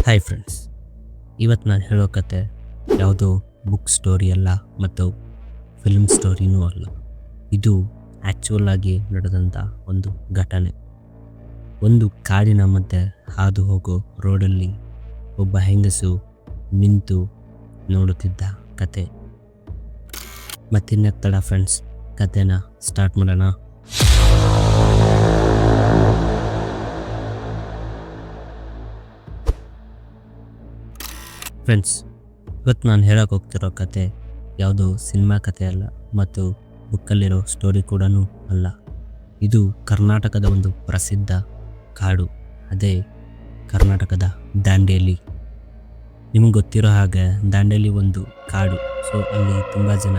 Hi friends, ಇವತ್ತು ನಾನು ಹೇಳೋ ಕತೆ ಯಾವುದೋ ಬುಕ್ ಸ್ಟೋರಿ ಅಲ್ಲ ಮತ್ತು ಫಿಲ್ಮ್ ಸ್ಟೋರಿನೂ ಅಲ್ಲ. ಇದು ಆ್ಯಕ್ಚುಯಲ್ ಆಗಿ ನಡೆದಂಥ ಒಂದು ಘಟನೆ. ಒಂದು ಕಾಡಿನ ಮಧ್ಯೆ ಹಾದು ಹೋಗೋ ರೋಡಲ್ಲಿ ಒಬ್ಬ ಹೆಂಗಸು ನಿಂತು ನೋಡುತ್ತಿದ್ದ ಕತೆ. ಮತ್ತಿನ್ಯಾಕೆ ತಡ ಫ್ರೆಂಡ್ಸ್, ಕತೆನ ಸ್ಟಾರ್ಟ್ ಮಾಡೋಣ. ಫ್ರೆಂಡ್ಸ್, ಇವತ್ತು ನಾನು ಹೇಳಕ್ಕೆ ಹೋಗ್ತಿರೋ ಕತೆ ಯಾವುದೋ ಸಿನಿಮಾ ಕತೆ ಅಲ್ಲ ಮತ್ತು ಬುಕ್ಕಲ್ಲಿರೋ ಸ್ಟೋರಿ ಕೂಡ ಅಲ್ಲ. ಇದು ಕರ್ನಾಟಕದ ಒಂದು ಪ್ರಸಿದ್ಧ ಕಾಡು, ಅದೇ ಕರ್ನಾಟಕದ ದಾಂಡೇಲಿ. ನಿಮ್ಗೆ ಗೊತ್ತಿರೋ ಹಾಗೆ ದಾಂಡೇಲಿ ಒಂದು ಕಾಡು. ಸೊ ಅಲ್ಲಿ ತುಂಬ ಜನ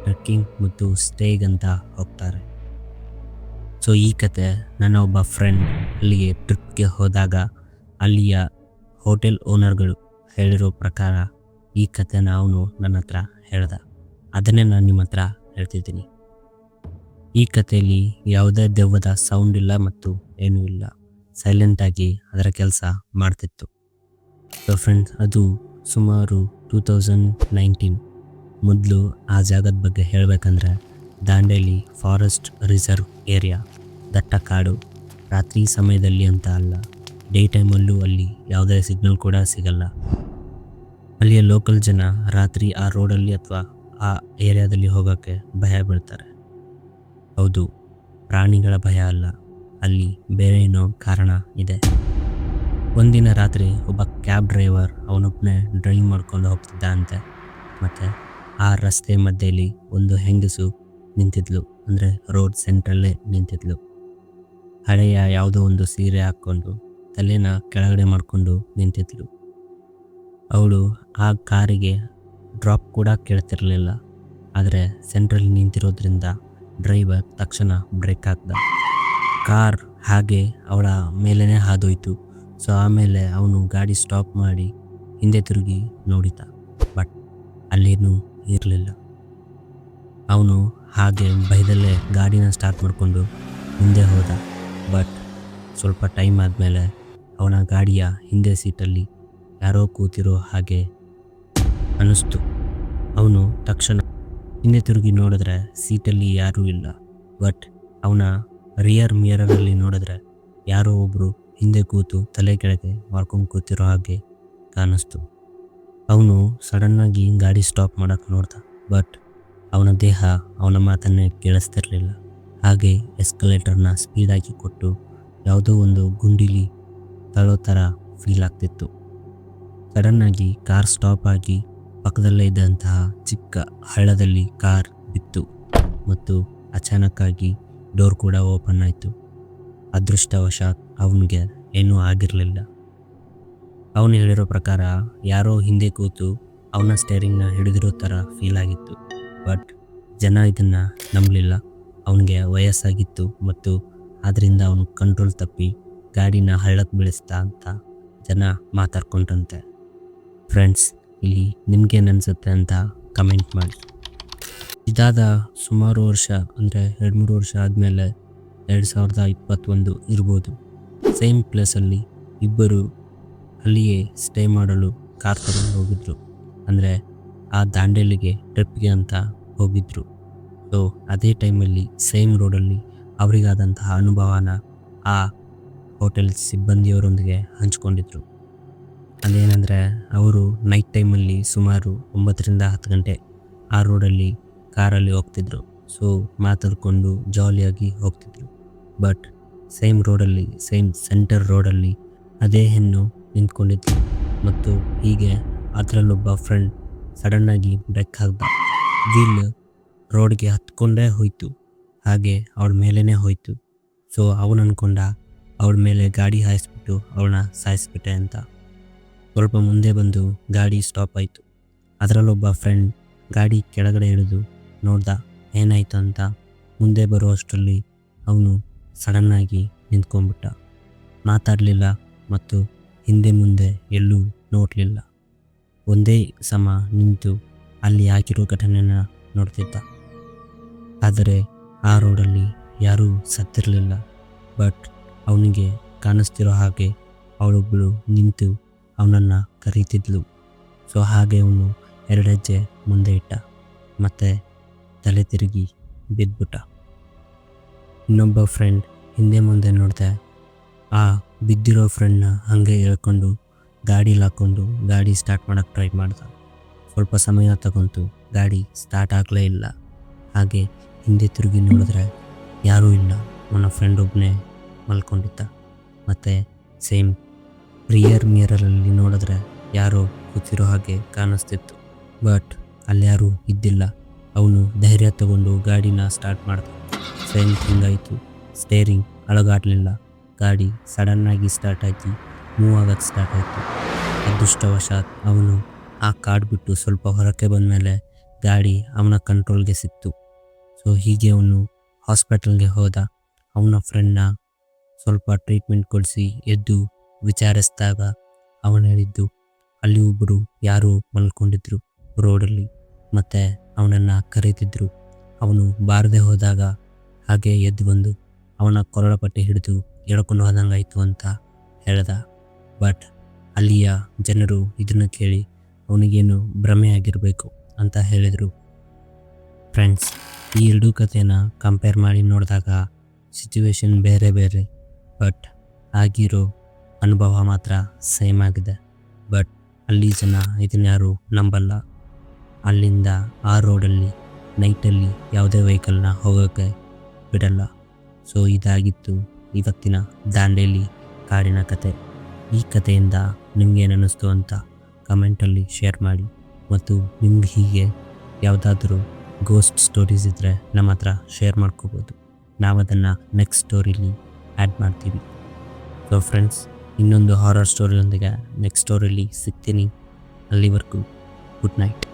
ಟ್ರೆಕ್ಕಿಂಗ್ ಮತ್ತು ಸ್ಟೇಗಂತ ಹೋಗ್ತಾರೆ. ಸೊ ಈ ಕತೆ ನನ್ನ ಒಬ್ಬ ಫ್ರೆಂಡ್ ಅಲ್ಲಿಗೆ ಟ್ರಿಪ್ಗೆ ಹೋದಾಗ ಅಲ್ಲಿಯ ಹೋಟೆಲ್ ಓನರ್ಗಳು ಹೇಳಿರೋ ಪ್ರಕಾರ ಈ ಕತೆನ ಅವನು ನನ್ನ ಹತ್ರ ಹೇಳ್ದ. ಅದನ್ನೇ ನಾನು ನಿಮ್ಮ ಹತ್ರ ಹೇಳ್ತಿದ್ದೀನಿ. ಈ ಕಥೆಯಲ್ಲಿ ಯಾವುದೇ ದೆವ್ವದ ಸೌಂಡ್ ಇಲ್ಲ ಮತ್ತು ಏನೂ ಇಲ್ಲ, ಸೈಲೆಂಟಾಗಿ ಅದರ ಕೆಲಸ ಮಾಡ್ತಿತ್ತು. ಸೊ ಫ್ರೆಂಡ್ಸ್, ಅದು ಸುಮಾರು 2019. ಮೊದಲು ಆ ಜಾಗದ ಬಗ್ಗೆ ಹೇಳಬೇಕಂದ್ರೆ ದಾಂಡೇಲಿ ಫಾರೆಸ್ಟ್ ರಿಸರ್ವ್ ಏರಿಯಾ, ದಟ್ಟ ಕಾಡು. ರಾತ್ರಿ ಸಮಯದಲ್ಲಿ ಅಂತ ಅಲ್ಲ, ಡೇ ಟೈಮಲ್ಲೂ ಅಲ್ಲಿ ಯಾವುದೇ ಸಿಗ್ನಲ್ ಕೂಡ ಸಿಗಲ್ಲ. ಅಲ್ಲಿಯ ಲೋಕಲ್ ಜನ ರಾತ್ರಿ ಆ ರೋಡಲ್ಲಿ ಅಥವಾ ಆ ಏರಿಯಾದಲ್ಲಿ ಹೋಗೋಕ್ಕೆ ಭಯ ಬೀಳ್ತಾರೆ. ಹೌದು, ಪ್ರಾಣಿಗಳ ಭಯ ಅಲ್ಲ, ಅಲ್ಲಿ ಬೇರೆ ಏನೋ ಕಾರಣ ಇದೆ. ಒಂದಿನ ರಾತ್ರಿ ಒಬ್ಬ ಕ್ಯಾಬ್ ಡ್ರೈವರ್ ಅವನೊಬ್ಬನೇ ಡ್ರೈವ್ ಮಾಡ್ಕೊಂಡು ಹೋಗ್ತಿದ್ದ ಅಂತೆ. ಮತ್ತು ಆ ರಸ್ತೆ ಮಧ್ಯೆಯಲ್ಲಿ ಒಂದು ಹೆಂಗಸು ನಿಂತಿದ್ಲು, ಅಂದರೆ ರೋಡ್ ಸೆಂಟ್ರಲ್ಲೇ ನಿಂತಿದ್ಲು. ಹಳೆಯ ಯಾವುದೋ ಒಂದು ಸೀರೆ ಹಾಕ್ಕೊಂಡು ತಲೆನ ಕೆಳಗಡೆ ಮಾಡಿಕೊಂಡು ನಿಂತಿದ್ಲು. ಅವಳು ಆ ಕಾರಿಗೆ ಡ್ರಾಪ್ ಕೂಡ ಕೇಳ್ತಿರಲಿಲ್ಲ. ಆದರೆ ಸೆಂಟ್ರಲ್ಲಿ ನಿಂತಿರೋದ್ರಿಂದ ಡ್ರೈವರ್ ತಕ್ಷಣ ಬ್ರೇಕ್ ಹಾಕ್ದ. ಕಾರ್ ಹಾಗೆ ಅವಳ ಮೇಲೇ ಹಾದೋಯ್ತು. ಸೊ ಆಮೇಲೆ ಅವನು ಗಾಡಿ ಸ್ಟಾಪ್ ಮಾಡಿ ಹಿಂದೆ ತಿರುಗಿ ನೋಡಿದ, ಬಟ್ ಅಲ್ಲೇನೂ ಇರಲಿಲ್ಲ. ಅವನು ಹಾಗೆ ಭಯದಲ್ಲೇ ಗಾಡಿನ ಸ್ಟಾರ್ಟ್ ಮಾಡಿಕೊಂಡು ಮುಂದೆ ಹೋದ. ಬಟ್ ಸ್ವಲ್ಪ ಟೈಮ್ ಆದಮೇಲೆ ಅವನ ಗಾಡಿಯ ಹಿಂದೆ ಸೀಟಲ್ಲಿ ಯಾರೋ ಕೂತಿರೋ ಹಾಗೆ ಅನ್ನಿಸ್ತು. ಅವನು ತಕ್ಷಣ ಹಿಂದೆ ತಿರುಗಿ ನೋಡಿದ್ರೆ ಸೀಟಲ್ಲಿ ಯಾರೂ ಇಲ್ಲ. ಬಟ್ ಅವನ ರಿಯರ್ ಮಿರರಲ್ಲಿ ನೋಡಿದ್ರೆ ಯಾರೋ ಒಬ್ಬರು ಹಿಂದೆ ಕೂತು ತಲೆ ಕೆಳಗೆ ಮಾಡ್ಕೊಂಡು ಕೂತಿರೋ ಹಾಗೆ ಕಾಣಿಸ್ತು. ಅವನು ಸಡನ್ನಾಗಿ ಗಾಡಿ ಸ್ಟಾಪ್ ಮಾಡೋಕ್ಕೆ ನೋಡ್ದ. ಬಟ್ ಅವನ ದೇಹ ಅವನ ಮಾತನ್ನೇ ಕೇಳಿಸ್ತಿರ್ಲಿಲ್ಲ. ಹಾಗೆ ಎಸ್ಕಲೇಟರ್ನ ಸ್ಪೀಡಾಗಿ ಕೊಟ್ಟು ಯಾವುದೋ ಒಂದು ಗುಂಡಿಲಿ ತಳ್ಳೋ ಥರ ಫೀಲ್ ಆಗ್ತಿತ್ತು. ಸಡನ್ನಾಗಿ ಕಾರ್ ಸ್ಟಾಪ್ ಆಗಿ ಪಕ್ಕದಲ್ಲೇ ಇದ್ದಂತಹ ಚಿಕ್ಕ ಹಳ್ಳದಲ್ಲಿ ಕಾರ್ ಬಿತ್ತು ಮತ್ತು ಅಚಾನಕ್ಕಾಗಿ ಡೋರ್ ಕೂಡ ಓಪನ್ ಆಯಿತು. ಅದೃಷ್ಟವಶಾತ್ ಅವನಿಗೆ ಏನೂ ಆಗಿರಲಿಲ್ಲ. ಅವನು ಹೇಳಿರೋ ಪ್ರಕಾರ ಯಾರೋ ಹಿಂದೆ ಕೂತು ಅವನ ಸ್ಟೇರಿಂಗ್ನ ಹಿಡಿದಿರೋ ಥರ ಫೀಲ್ ಆಗಿತ್ತು. ಬಟ್ ಜನ ಇದನ್ನು ನಂಬಲಿಲ್ಲ. ಅವನಿಗೆ ವಯಸ್ಸಾಗಿತ್ತು ಮತ್ತು ಆದ್ದರಿಂದ ಅವನು ಕಂಟ್ರೋಲ್ ತಪ್ಪಿ ಗಾಡಿನ ಹಳ್ಳಕ್ಕೆ ಬೀಳಿಸ್ತಾ ಅಂತ ಜನ ಮಾತಾಡ್ಕೊಂಡ್ರಂತೆ. ಫ್ರೆಂಡ್ಸ್, ಇಲ್ಲಿ ನಿಮ್ಗೇನು ಅನಿಸುತ್ತೆ ಅಂತ ಕಮೆಂಟ್ ಮಾಡಿ. ಇದಾದ ಸುಮಾರು ವರ್ಷ, ಅಂದರೆ 2-3 ವರ್ಷ ಆದಮೇಲೆ 2021 ಇರ್ಬೋದು, ಸೇಮ್ ಪ್ಲೇಸಲ್ಲಿ ಇಬ್ಬರು ಅಲ್ಲಿಯೇ ಸ್ಟೇ ಮಾಡಲು ಕಾರ್ ತಗೊಂಡು ಹೋಗಿದ್ರು. ಅಂದರೆ ಆ ದಾಂಡೇಲಿಗೆ ಟ್ರಿಪ್ಗೆ ಅಂತ ಹೋಗಿದ್ರು. ಸೊ ಅದೇ ಟೈಮಲ್ಲಿ ಸೇಮ್ ರೋಡಲ್ಲಿ ಅವರಿಗಾದಂತಹ ಅನುಭವನ ಆ ಹೋಟೆಲ್ ಸಿಬ್ಬಂದಿಯವರೊಂದಿಗೆ ಹಂಚ್ಕೊಂಡಿದ್ರು. ಅದೇನೆಂದರೆ, ಅವರು ನೈಟ್ ಟೈಮಲ್ಲಿ ಸುಮಾರು 9-10 ಗಂಟೆ ಆ ರೋಡಲ್ಲಿ ಕಾರಲ್ಲಿ ಹೋಗ್ತಿದ್ರು. ಸೊ ಮಾತಾಡಿಕೊಂಡು ಜಾಲಿಯಾಗಿ ಹೋಗ್ತಿದ್ರು. ಬಟ್ ಸೇಮ್ ರೋಡಲ್ಲಿ, ಸೇಮ್ ಸೆಂಟರ್ ರೋಡಲ್ಲಿ ಅದೇ ಹೆಣ್ಣು ನಿಂತ್ಕೊಂಡಿದ್ಲು. ಮತ್ತು ಹೀಗೆ ಅದರಲ್ಲೊಬ್ಬ ಫ್ರೆಂಡ್ ಸಡನ್ನಾಗಿ ಬ್ರೇಕ್ ಹಾಕ್ದ. ವೀಲ್ ರೋಡ್ಗೆ ಹತ್ಕೊಂಡೇ ಹೋಯಿತು, ಹಾಗೆ ಅವಳ ಮೇಲೇ ಹೋಯಿತು. ಸೊ ಅವನು ಅಂದ್ಕೊಂಡ ಅವಳ ಮೇಲೆ ಗಾಡಿ ಹಾಯಿಸ್ಬಿಟ್ಟು ಅವಳನ್ನ ಸಾಯಿಸ್ಬಿಟ್ಟೆ ಅಂತ. ಸ್ವಲ್ಪ ಮುಂದೆ ಬಂದು ಗಾಡಿ ಸ್ಟಾಪ್ ಆಯಿತು. ಅದರಲ್ಲೊಬ್ಬ ಫ್ರೆಂಡ್ ಗಾಡಿ ಕೆಳಗಡೆ ಇಳಿದು ನೋಡ್ದ ಏನಾಯಿತು ಅಂತ. ಮುಂದೆ ಬರೋ ಅಷ್ಟರಲ್ಲಿ ಅವನು ಸಡನ್ನಾಗಿ ನಿಂತ್ಕೊಂಡ್ಬಿಟ್ಟ. ಮಾತಾಡಲಿಲ್ಲ ಮತ್ತು ಹಿಂದೆ ಮುಂದೆ ಎಲ್ಲೂ ನೋಡಲಿಲ್ಲ. ಒಂದೇ ಸಮ ನಿಂತು ಅಲ್ಲಿ ಆಗಿರೋ ಘಟನೆನ ನೋಡ್ತಿದ್ದ. ಆದರೆ ಆ ರೋಡಲ್ಲಿ ಯಾರೂ ಸತ್ತಿರಲಿಲ್ಲ. ಬಟ್ ಅವನಿಗೆ ಕಾಣಿಸ್ತಿರೋ ಹಾಗೆ ಅವಳೊಬ್ಬಳು ನಿಂತು ಅವನನ್ನು ಕರೀತಿದ್ಲು. ಸೊ ಹಾಗೆ ಅವನು 2 ಹೆಜ್ಜೆ ಮುಂದೆ ಇಟ್ಟ, ಮತ್ತು ತಲೆ ತಿರುಗಿ ಬಿದ್ದುಬಿಟ್ಟ. ಇನ್ನೊಬ್ಬ ಫ್ರೆಂಡ್ ಹಿಂದೆ ಮುಂದೆ ನೋಡಿದೆ. ಆ ಬಿದ್ದಿರೋ ಫ್ರೆಂಡ್ನ ಹಾಗೆ ಹೇಳ್ಕೊಂಡು ಗಾಡೀಲಿ ಹಾಕ್ಕೊಂಡು ಗಾಡಿ ಸ್ಟಾರ್ಟ್ ಮಾಡೋಕ್ಕೆ ಟ್ರೈ ಮಾಡ್ದ. ಸ್ವಲ್ಪ ಸಮಯ ತಗೊಂತು, ಗಾಡಿ ಸ್ಟಾರ್ಟ್ ಆಗಲೇ ಇಲ್ಲ. ಹಾಗೆ ಹಿಂದೆ ತಿರುಗಿ ನೋಡಿದ್ರೆ ಯಾರೂ ಇಲ್ಲ, ಅವನ ಫ್ರೆಂಡ್ ಒಬ್ಬನೇ ಮಲ್ಕೊಂಡಿದ್ದ. ಮತ್ತು ಸೇಮ್ ರಿಯರ್ ಮಿರರಲ್ಲಿ ನೋಡಿದ್ರೆ ಯಾರೋ ಕೂತಿರೋ ಹಾಗೆ ಕಾಣಿಸ್ತಿತ್ತು, ಬಟ್ ಅಲ್ಯಾರೂ ಇದ್ದಿಲ್ಲ. ಅವನು ಧೈರ್ಯ ತಗೊಂಡು ಗಾಡಿನ ಸ್ಟಾರ್ಟ್ ಮಾಡ್ದ. ಸೇಮ್ ಹಿಂಗಾಯಿತು, ಸ್ಟೇರಿಂಗ್ ಅಳಗಾಡಲಿಲ್ಲ. ಗಾಡಿ ಸಡನ್ನಾಗಿ ಸ್ಟಾರ್ಟ್ ಆಗಿ ಮೂವ್ ಆಗೋಕ್ಕೆ ಸ್ಟಾರ್ಟ್ ಆಯಿತು. ಅದೃಷ್ಟವಶಾತ್ ಅವನು ಆ ಕಾಡು ಬಿಟ್ಟು ಸ್ವಲ್ಪ ಹೊರಕ್ಕೆ ಬಂದಮೇಲೆ ಗಾಡಿ ಅವನ ಕಂಟ್ರೋಲ್ಗೆ ಸಿಕ್ತು. ಸೊ ಹೀಗೆ ಅವನು ಹಾಸ್ಪಿಟಲ್ಗೆ ಹೋದ. ಅವನ ಫ್ರೆಂಡ್ನ ಸ್ವಲ್ಪ ಟ್ರೀಟ್ಮೆಂಟ್ ಕೊಡಿಸಿ ಎದ್ದು ವಿಚಾರಿಸಿದಾಗ ಅವನು ಹೇಳಿದ್ದು, ಅಲ್ಲಿ ಒಬ್ಬರು ಯಾರೋ ಮಲ್ಕೊಂಡಿದ್ರು ರೋಡಲ್ಲಿ, ಮತ್ತು ಅವನನ್ನು ಕರೀತಿದ್ರು. ಅವನು ಬಾರದೆ ಹೋದಾಗ ಹಾಗೆ ಎದ್ದು ಬಂದು ಅವನ ಕೊರಳಪಟ್ಟಿ ಹಿಡಿದು ಎಳ್ಕೊಂಡು ಹೋದಂಗಾಯಿತು ಅಂತ ಹೇಳ್ದ. ಬಟ್ ಅಲ್ಲಿಯ ಜನರು ಇದನ್ನು ಕೇಳಿ ಅವನಿಗೇನು ಭ್ರಮೆ ಆಗಿರಬೇಕು ಅಂತ ಹೇಳಿದರು. ಫ್ರೆಂಡ್ಸ್, ಈ ಎರಡೂ ಕಥೆನ ಕಂಪೇರ್ ಮಾಡಿ ನೋಡಿದಾಗ ಸಿಚುವೇಶನ್ ಬೇರೆ ಬೇರೆ, ಬಟ್ ಆಗಿರೋ ಅನುಭವ ಮಾತ್ರ ಸೇಮ್ ಆಗಿದೆ. ಬಟ್ ಅಲ್ಲಿ ಜನ ಇದನ್ನ ಯಾರು ನಂಬಲ್ಲ. ಅಲ್ಲಿಂದ ಆ ರೋಡಲ್ಲಿ ನೈಟಲ್ಲಿ ಯಾವುದೇ ವೆಹಿಕಲ್ನ ಹೋಗೋಕ್ಕೆ ಬಿಡಲ್ಲ. ಸೊ ಇದಾಗಿತ್ತು ಇವತ್ತಿನ ದಾಂಡೇಲಿ ಕಾಡಿನ ಕತೆ. ಈ ಕಥೆಯಿಂದ ನಿಮಗೇನು ಅನ್ನಿಸ್ತು ಅಂತ ಕಮೆಂಟಲ್ಲಿ ಶೇರ್ ಮಾಡಿ. ಮತ್ತು ನಿಮ್ಗೆ ಹೀಗೆ ಯಾವುದಾದ್ರೂ ಗೋಸ್ಟ್ ಸ್ಟೋರೀಸ್ ಇದ್ದರೆ ನಮ್ಮ ಹತ್ರ ಶೇರ್ ಮಾಡ್ಕೋಬೋದು. ನಾವು ಅದನ್ನು ನೆಕ್ಸ್ಟ್ ಸ್ಟೋರಿಲಿ ಆ್ಯಡ್ ಮಾಡ್ತೀವಿ. ಸೊ ಫ್ರೆಂಡ್ಸ್, ಇನ್ನೊಂದು ಹಾರರ್ ಸ್ಟೋರಿಯೊಂದಿಗೆ ನೆಕ್ಸ್ಟ್ ಸ್ಟೋರಿಲಿ ಸಿಗ್ತೀನಿ. ಅಲ್ಲಿವರೆಗೂ ಗುಡ್ ನೈಟ್.